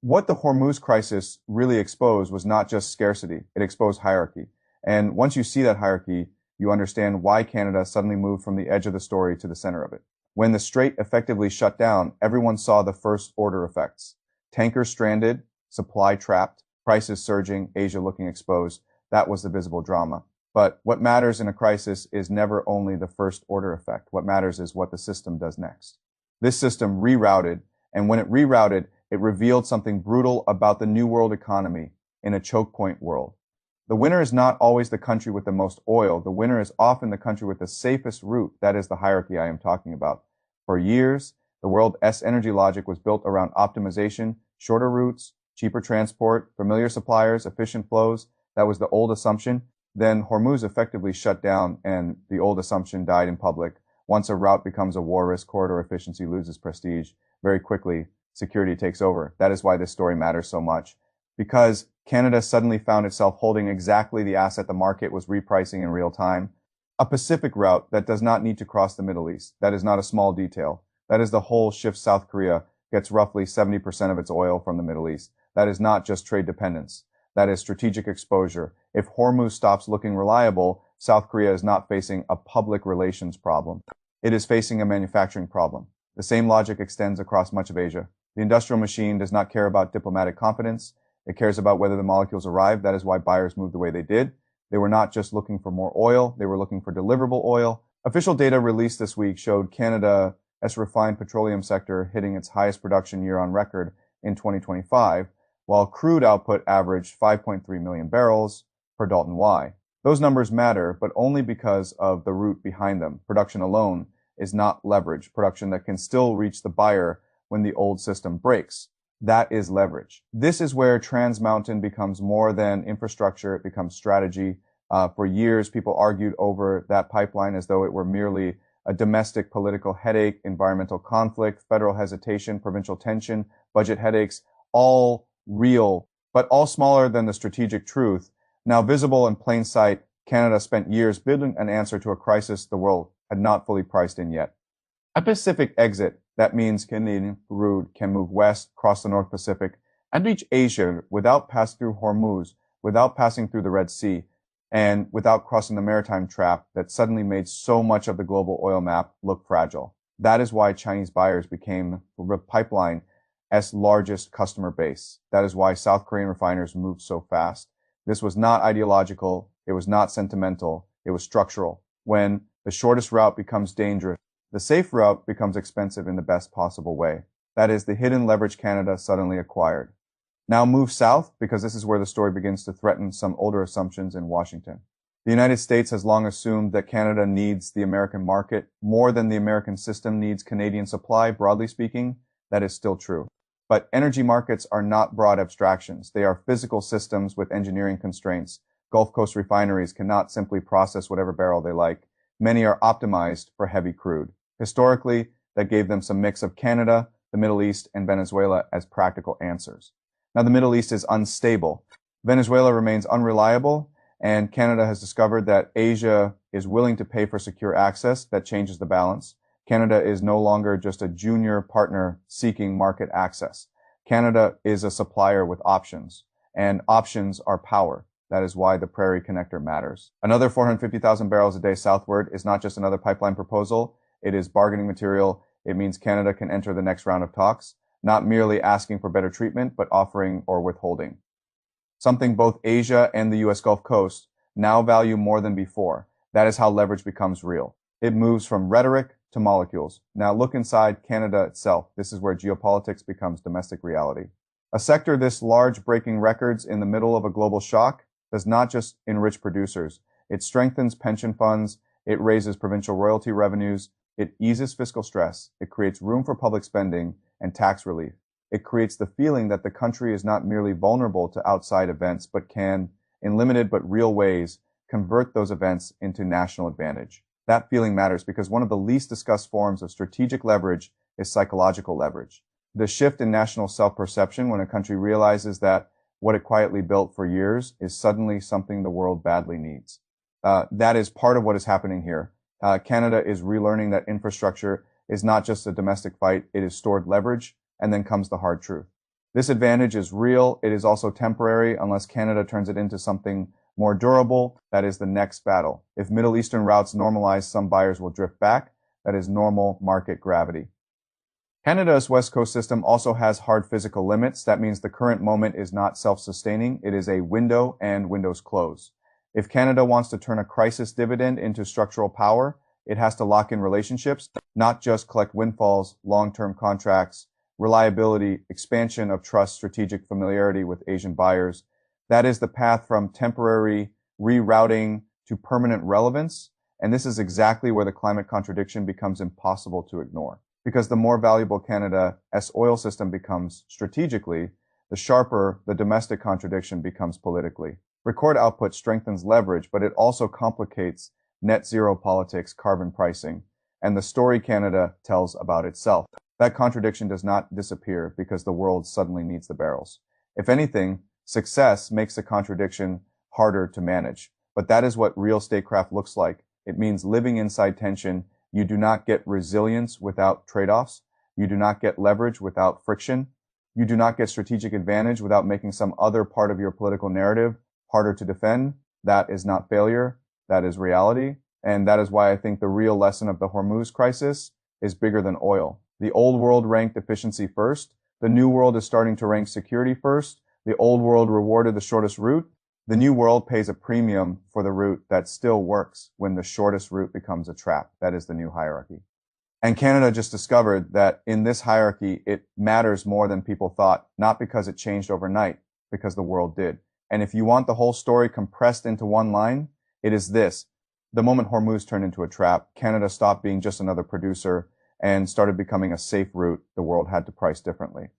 What the Hormuz crisis really exposed was not just scarcity, it exposed hierarchy. And once you see that hierarchy, you understand why Canada suddenly moved from the edge of the story to the center of it. When the strait effectively shut down, everyone saw the first order effects. Tankers stranded, supply trapped, prices surging, Asia looking exposed. That was the visible drama. But what matters in a crisis is never only the first order effect. What matters is what the system does next. This system rerouted, and when it rerouted, it revealed something brutal about the new world economy in a choke point world. The winner is not always the country with the most oil. The winner is often the country with the safest route. That is the hierarchy I am talking about. For years, the world S energy logic was built around optimization, shorter routes, cheaper transport, familiar suppliers, efficient flows. That was the old assumption. Then Hormuz effectively shut down and the old assumption died in public. Once a route becomes a war risk, corridor efficiency loses prestige. Very quickly, security takes over. That is why this story matters so much. Because Canada suddenly found itself holding exactly the asset the market was repricing in real time. A Pacific route that does not need to cross the Middle East. That is not a small detail. That is the whole shift. South Korea gets roughly 70% of its oil from the Middle East. That is not just trade dependence. That is strategic exposure. If Hormuz stops looking reliable, South Korea is not facing a public relations problem. It is facing a manufacturing problem. The same logic extends across much of Asia. The industrial machine does not care about diplomatic confidence. It cares about whether the molecules arrive. That is why buyers moved the way they did. They were not just looking for more oil. They were looking for deliverable oil. Official data released this week showed Canada's refined petroleum sector hitting its highest production year on record in 2025, while crude output averaged 5.3 million barrels per Dalton Y. Those numbers matter, but only because of the route behind them. Production alone is not leverage. Production that can still reach the buyer when the old system breaks. That is leverage. This is where Trans Mountain becomes more than infrastructure. It becomes strategy. For years, people argued over that pipeline as though it were merely a domestic political headache, environmental conflict, federal hesitation, provincial tension, budget headaches, all real, but all smaller than the strategic truth. Now visible in plain sight, Canada spent years building an answer to a crisis the world had not fully priced in yet. A Pacific exit, that means Canadian crude can move west, cross the North Pacific, and reach Asia without passing through Hormuz, without passing through the Red Sea, and without crossing the maritime trap that suddenly made so much of the global oil map look fragile. That is why Chinese buyers became the pipeline's largest customer base. That is why South Korean refiners moved so fast. This was not ideological. It was not sentimental. It was structural. When the shortest route becomes dangerous, the safe route becomes expensive in the best possible way. That is the hidden leverage Canada suddenly acquired. Now move south, because this is where the story begins to threaten some older assumptions in Washington. The United States has long assumed that Canada needs the American market more than the American system needs Canadian supply, broadly speaking. That is still true. But energy markets are not broad abstractions. They are physical systems with engineering constraints. Gulf Coast refineries cannot simply process whatever barrel they like. Many are optimized for heavy crude. Historically, that gave them some mix of Canada, the Middle East, and Venezuela as practical answers. Now, the Middle East is unstable. Venezuela remains unreliable, and Canada has discovered that Asia is willing to pay for secure access. That changes the balance. Canada is no longer just a junior partner seeking market access. Canada is a supplier with options, and options are power. That is why the Prairie Connector matters. Another 450,000 barrels a day southward is not just another pipeline proposal. It is bargaining material. It means Canada can enter the next round of talks, not merely asking for better treatment, but offering or withholding. Something both Asia and the U.S. Gulf Coast now value more than before. That is how leverage becomes real. It moves from rhetoric to molecules. Now look inside Canada itself. This is where geopolitics becomes domestic reality. A sector this large breaking records in the middle of a global shock does not just enrich producers. It strengthens pension funds. It raises provincial royalty revenues. It eases fiscal stress. It creates room for public spending and tax relief. It creates the feeling that the country is not merely vulnerable to outside events, but can, in limited but real ways, convert those events into national advantage. That feeling matters because one of the least discussed forms of strategic leverage is psychological leverage. The shift in national self-perception when a country realizes that what it quietly built for years is suddenly something the world badly needs. That is part of what is happening here. Canada is relearning that infrastructure is not just a domestic fight, it is stored leverage, and then comes the hard truth. This advantage is real. It is also temporary unless Canada turns it into something more durable. That is the next battle. If Middle Eastern routes normalize, some buyers will drift back. That is normal market gravity. Canada's West Coast system also has hard physical limits. That means the current moment is not self-sustaining. It is a window and windows close. If Canada wants to turn a crisis dividend into structural power, it has to lock in relationships, not just collect windfalls, long-term contracts, reliability, expansion of trust, strategic familiarity with Asian buyers. That is the path from temporary rerouting to permanent relevance. And this is exactly where the climate contradiction becomes impossible to ignore. Because the more valuable Canada's oil system becomes strategically, the sharper the domestic contradiction becomes politically. Record output strengthens leverage, but it also complicates net zero politics, carbon pricing, and the story Canada tells about itself. That contradiction does not disappear because the world suddenly needs the barrels. If anything, success makes the contradiction harder to manage. But that is what real statecraft looks like. It means living inside tension. You do not get resilience without trade-offs. You do not get leverage without friction. You do not get strategic advantage without making some other part of your political narrative harder to defend. That is not failure. That is reality. And that is why I think the real lesson of the Hormuz crisis is bigger than oil. The old world ranked efficiency first. The new world is starting to rank security first. The old world rewarded the shortest route. The new world pays a premium for the route that still works when the shortest route becomes a trap. That is the new hierarchy. And Canada just discovered that in this hierarchy, it matters more than people thought, not because it changed overnight, because the world did. And if you want the whole story compressed into one line, it is this. The moment Hormuz turned into a trap, Canada stopped being just another producer and started becoming a safe route the world had to price differently.